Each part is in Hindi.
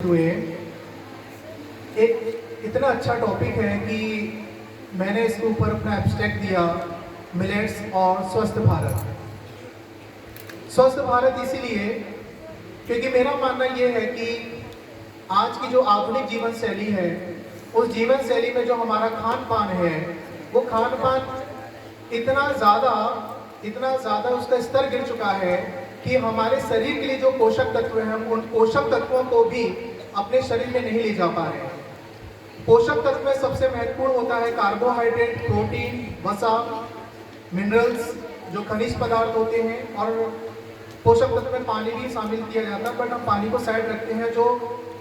हुए एक इतना अच्छा टॉपिक है कि मैंने इसके ऊपर अपना एब्स्ट्रैक्ट दिया, मिलेट्स और स्वस्थ भारत। स्वस्थ भारत इसीलिए क्योंकि मेरा मानना ये है कि आज की जो आधुनिक जीवन शैली है, उस जीवन शैली में जो हमारा खान पान है, वो खान पान इतना ज़्यादा उसका स्तर गिर चुका है कि हमारे शरीर के लिए जो पोषक तत्व हैं, हम उन पोषक तत्वों को भी अपने शरीर में नहीं ले जा पा रहे हैं। पोषक तत्व में सबसे महत्वपूर्ण होता है कार्बोहाइड्रेट, प्रोटीन, वसा, मिनरल्स जो खनिज पदार्थ होते हैं, और पोषक तत्व में पानी भी शामिल किया जाता है, बट हम पानी को साइड रखते हैं। जो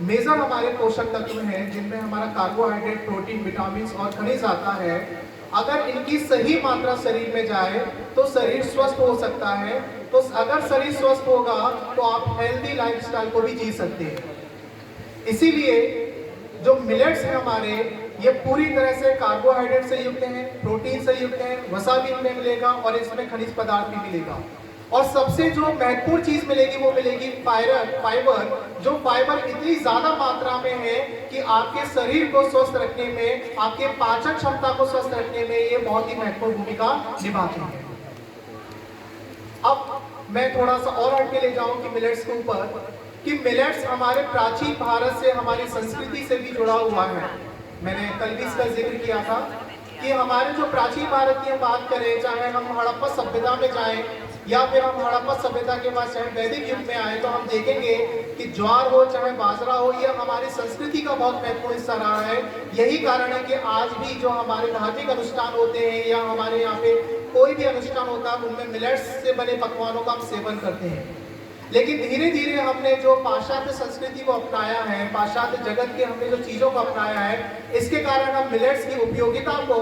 मेजर हमारे पोषक तत्व हैं जिनमें हमारा कार्बोहाइड्रेट, प्रोटीन, विटामिन और खनिज आता है, अगर इनकी सही मात्रा शरीर में जाए तो शरीर स्वस्थ हो सकता है। तो अगर शरीर स्वस्थ होगा तो आप हेल्दी लाइफस्टाइल को भी जी सकते हैं। इसीलिए जो मिलेट्स हैं हमारे, ये पूरी तरह से कार्बोहाइड्रेट से युक्त हैं, प्रोटीन से युक्त हैं, वसा भी इनमें मिलेगा और इसमें खनिज पदार्थ भी मिलेगा। और सबसे जो महत्वपूर्ण चीज मिलेगी वो मिलेगी फाइबर। जो फाइबर इतनी ज्यादा मात्रा में है कि आपके शरीर को स्वस्थ रखने में, आपके पाचन क्षमता को स्वस्थ रखने में ये बहुत ही महत्वपूर्ण भूमिका निभाते हैं। अब मैं थोड़ा सा और हट के ले जाऊं कि मिलेट्स के ऊपर, कि मिलेट्स हमारे प्राचीन भारत से, हमारी संस्कृति से भी जुड़ा हुआ है। मैंने कल भी इसका जिक्र किया था कि हमारे जो प्राचीन भारत की हम बात करें, चाहे हम हड़प्पा सभ्यता में जाएं या फिर हम हड़प्पा सभ्यता के बाद चाहे वैदिक युग में आए, तो हम देखेंगे कि ज्वार हो चाहे बाजरा हो, यह हमारी संस्कृति का बहुत महत्वपूर्ण हिस्सा रहा है। यही कारण है कि आज भी जो हमारे धार्मिक अनुष्ठान होते हैं या हमारे यहाँ पे कोई भी अनुष्ठान होता है, उनमें मिलेट्स से बने पकवानों का हम सेवन करते हैं। लेकिन धीरे धीरे हमने जो पाश्चात्य संस्कृति को अपनाया है, पाश्चात्य जगत के हमने जो चीजों को अपनाया है, इसके कारण हम मिलेट्स की उपयोगिता को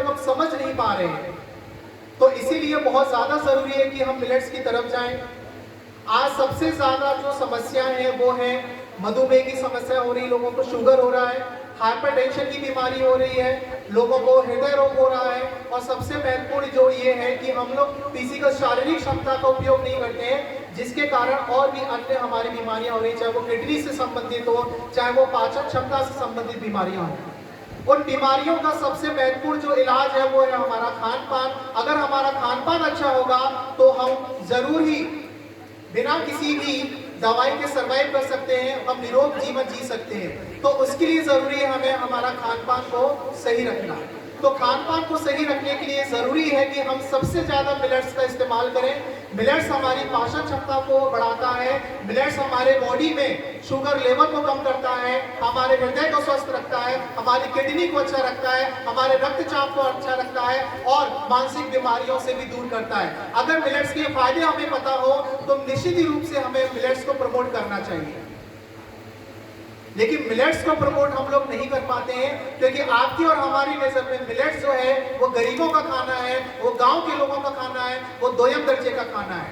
हम समझ नहीं पा रहे हैं। तो इसीलिए बहुत ज्यादा जरूरी है कि हम मिलेट्स की तरफ जाएं। आज सबसे ज्यादा जो समस्याएं हैं वो है मधुमेह की समस्या हो रही, लोगों को शुगर हो रहा है, हाइपरटेंशन की बीमारी हो रही है, लोगों को हृदय रोग हो रहा है, और सबसे महत्वपूर्ण जो ये है कि हम लोग फिजिकल शारीरिक क्षमता का उपयोग नहीं करते हैं, जिसके कारण और भी अन्य हमारी बीमारियां हो रही, चाहे वो किडनी से संबंधित हो, चाहे वो पाचन क्षमता से संबंधित बीमारियां हो। उन बीमारियों का सबसे महत्वपूर्ण जो इलाज है वो है हमारा खान पान। अगर हमारा खान पान अच्छा होगा तो हम जरूर ही बिना किसी भी दवाई के सर्वाइव कर सकते हैं, हम निरोग जीवन जी सकते हैं। तो उसके लिए जरूरी है हमें हमारा खान पान को सही रखना। तो खान पान को सही रखने के लिए जरूरी है कि हम सबसे ज्यादा मिलेट्स का इस्तेमाल करें। मिलेट्स हमारी पाचन क्षमता को बढ़ाता है, मिलेट्स हमारे बॉडी में शुगर लेवल को कम करता है, हमारे हृदय को स्वस्थ रखता है, हमारी किडनी को अच्छा रखता है, हमारे रक्तचाप को अच्छा रखता है और मानसिक बीमारियों से भी दूर करता है। अगर मिलेट्स के फायदे हमें पता हो तो निश्चित ही रूप से हमें मिलेट्स को प्रमोट करना चाहिए। लेकिन मिलेट्स को प्रमोट हम लोग नहीं कर पाते हैं क्योंकि आपकी और हमारी नजर में मिलेट्स जो है वो गरीबों का खाना है, वो गांव के लोगों का खाना है, वो दोयम दर्जे का खाना है।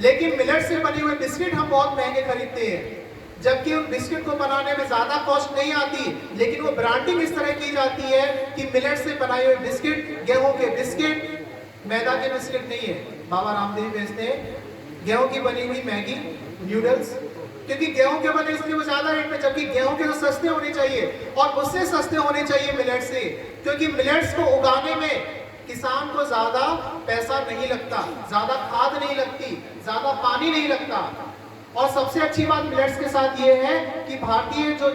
लेकिन मिलेट्स से बने हुए बिस्किट हम बहुत महंगे खरीदते हैं, जबकि उन बिस्किट को बनाने में ज्यादा कॉस्ट नहीं आती, लेकिन वो ब्रांडिंग इस तरह की जाती है कि मिलेट्स से बनाए हुए बिस्किट, गेहूं के बिस्किट, मैदा के बिस्किट नहीं है। बाबा रामदेव बेचते हैं गेहूं की बनी हुई मैगी नूडल्स, क्योंकि गेहूं के बने इसलिए वो ज्यादा रेट में, जबकि गेहूं के तो सस्ते होने चाहिए और उससे सस्ते होने चाहिए मिलेट्स से, क्योंकि मिलेट्स को उगाने में किसान को ज्यादा पैसा नहीं लगता, ज्यादा खाद नहीं लगती, ज्यादा पानी नहीं लगता। और सबसे अच्छी बात मिलेट्स के साथ ये है कि भारतीय जो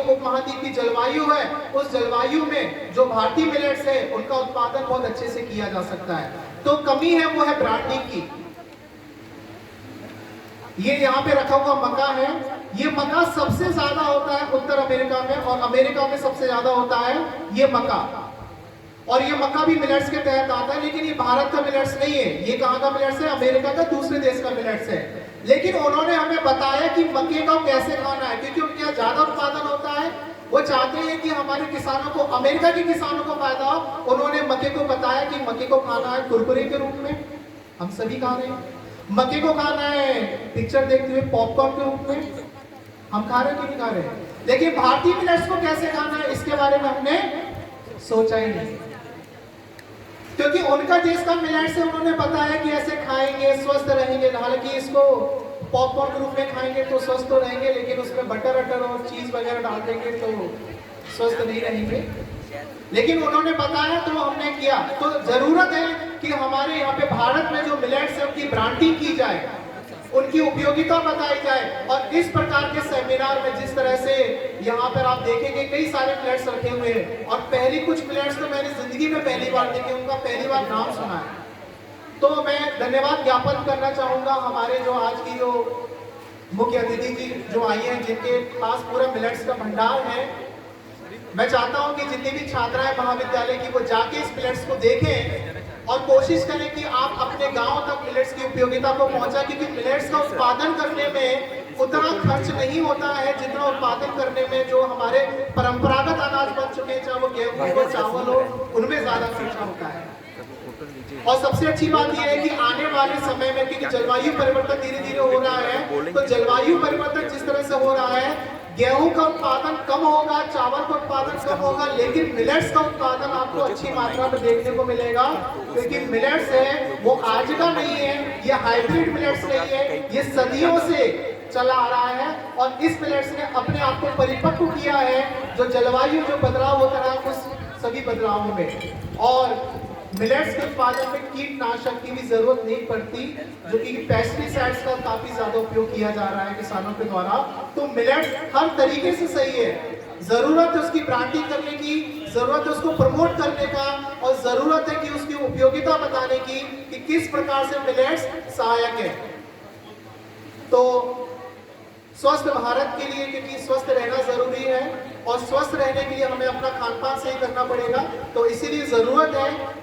उपमहाद्वीप की जलवायु है, उस जलवायु में जो भारतीय मिलेट्स है उनका उत्पादन बहुत अच्छे से किया जा सकता है। तो कमी है वो है ब्रांडिंग की। ये यहाँ पे रखा हुआ मक्का है, ये मक्का सबसे ज्यादा होता है उत्तर अमेरिका में, और अमेरिका में सबसे ज्यादा होता है ये मक्का, और ये मक्का भी मिलेट्स के तहत आता है। लेकिन ये भारत का मिलेट्स नहीं है, ये कहाँ का मिलेट्स है? अमेरिका का, दूसरे देश का मिलेट्स है। लेकिन उन्होंने हमें बताया कि मक्के का कैसे खाना है, क्योंकि उनके यहाँ ज्यादा उत्पादन होता है। वो चाहते हैं कि हमारे किसानों को, अमेरिका के किसानों को फायदा हो। उन्होंने मक्के को बताया कि मक्के को खाना है कुरकुरे के रूप में, हम सभी खा रहे हैं। मक्के को खाना है पिक्चर देखते हुए पॉपकॉर्न के रूप में, हम खा रहे हैं कि नहीं खा रहे हैं। लेकिन भारतीय मिलेट्स को कैसे खाना है इसके बारे में हमने सोचा ही नहीं, क्योंकि उनका देश का मिलेट्स है, उन्होंने बताया कि ऐसे खाएंगे स्वस्थ रहेंगे। हालांकि इसको पॉपकॉर्न के रूप में खाएंगे तो स्वस्थ तो रहेंगे, लेकिन उसमें बटर अटर और चीज वगैरह डाल देंगे तो स्वस्थ नहीं रहेंगे। लेकिन उन्होंने बताया तो हमने किया। तो जरूरत है कि हमारे यहाँ पे भारत में जो मिलेट्स है उनकी ब्रांडिंग की जाए, उनकी उपयोगिता बताई जाए। और इस प्रकार के सेमिनार में जिस तरह से यहाँ पर आप देखेंगे कई सारे मिलेट्स रखे हुए हैं, और पहली कुछ मिलेट्स तो मैंने जिंदगी में पहली बार देखे, उनका पहली बार नाम सुना है। तो मैं धन्यवाद ज्ञापन करना चाहूंगा हमारे जो आज की जो मुख्य अतिथि जी जो आई हैं, जिनके पास पूरा मिलेट्स का भंडार है। मैं चाहता हूं कि जितनी भी छात्राएं महाविद्यालय की वो जाके इस मिलेट्स को देखें और कोशिश करें कि आप अपने गांव तक मिलेट्स की उपयोगिता को पहुंचा, क्योंकि मिलेट्स का उत्पादन करने में उतना खर्च नहीं होता है जितना उत्पादन करने में जो हमारे परंपरागत अनाज बन चुके हैं, चाहे वो गेहूं हो चावल हो, उनमें ज्यादा खर्चा होता है। और सबसे अच्छी बात यह है कि आने वाले समय में, क्योंकि जलवायु परिवर्तन धीरे धीरे हो रहा है, तो जलवायु परिवर्तन जिस तरह से हो रहा है, गेहूं का उत्पादन कम होगा, चावल का उत्पादन कम होगा, लेकिन मिलेट्स का उत्पादन आपको अच्छी मात्रा में देखने को मिलेगा। क्योंकि मिलेट्स है वो आज का नहीं है, ये हाइब्रिड मिलेट्स नहीं है, ये सदियों से चला आ रहा है। और इस मिलेट्स ने अपने आप को परिपक्व किया है जो जलवायु जो बदलाव होता है उस सभी बदलावों में। और मिलेट्स के उत्पादन में कीटनाशक की भी जरूरत नहीं पड़ती, जो कि पेस्टिसाइड्स का काफी ज्यादा उपयोग किया जा रहा है किसानों के द्वारा। तो मिलेट्स हर तरीके से सही है। जरूरत है उसकी ब्रांडिंग करने की, जरूरत है उसको प्रमोट करने का, और जरूरत है कि उसकी उपयोगिता बताने की कि किस प्रकार से मिलेट्स सहायक है। तो स्वस्थ भारत के लिए, क्योंकि स्वस्थ रहना जरूरी है और स्वस्थ रहने के लिए हमें अपना खान पान सही करना पड़ेगा, तो इसीलिए जरूरत है